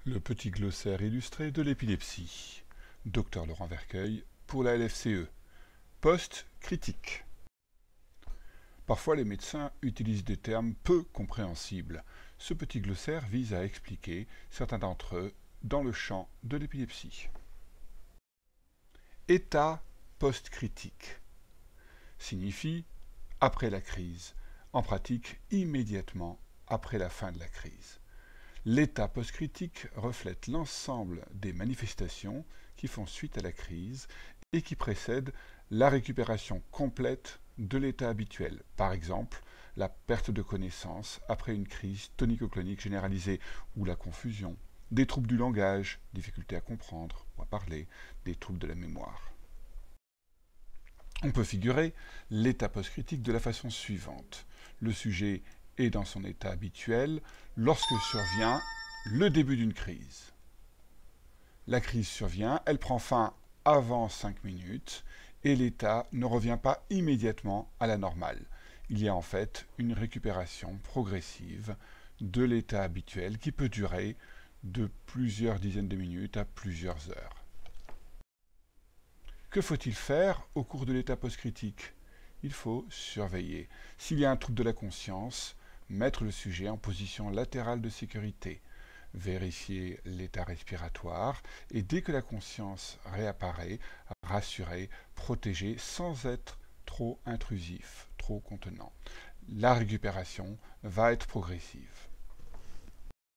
Le petit glossaire illustré de l'épilepsie. Dr Laurent Vercueil pour la LFCE. Post-critique. Parfois les médecins utilisent des termes peu compréhensibles. Ce petit glossaire vise à expliquer certains d'entre eux dans le champ de l'épilepsie. État post-critique signifie après la crise, en pratique immédiatement après la fin de la crise. L'état post-critique reflète l'ensemble des manifestations qui font suite à la crise et qui précèdent la récupération complète de l'état habituel. Par exemple, la perte de connaissance après une crise tonico-clonique généralisée ou la confusion, des troubles du langage, difficulté à comprendre ou à parler, des troubles de la mémoire. On peut figurer l'état post-critique de la façon suivante. Le sujet est dans son état habituel lorsque survient le début d'une crise. La crise survient, elle prend fin avant 5 minutes et l'état ne revient pas immédiatement à la normale. Il y a en fait une récupération progressive de l'état habituel qui peut durer de plusieurs dizaines de minutes à plusieurs heures. Que faut-il faire au cours de l'état post-critique? Il faut surveiller. S'il y a un trouble de la conscience, mettre le sujet en position latérale de sécurité, vérifier l'état respiratoire et dès que la conscience réapparaît, rassurer, protéger sans être trop intrusif, trop contenant. La récupération va être progressive.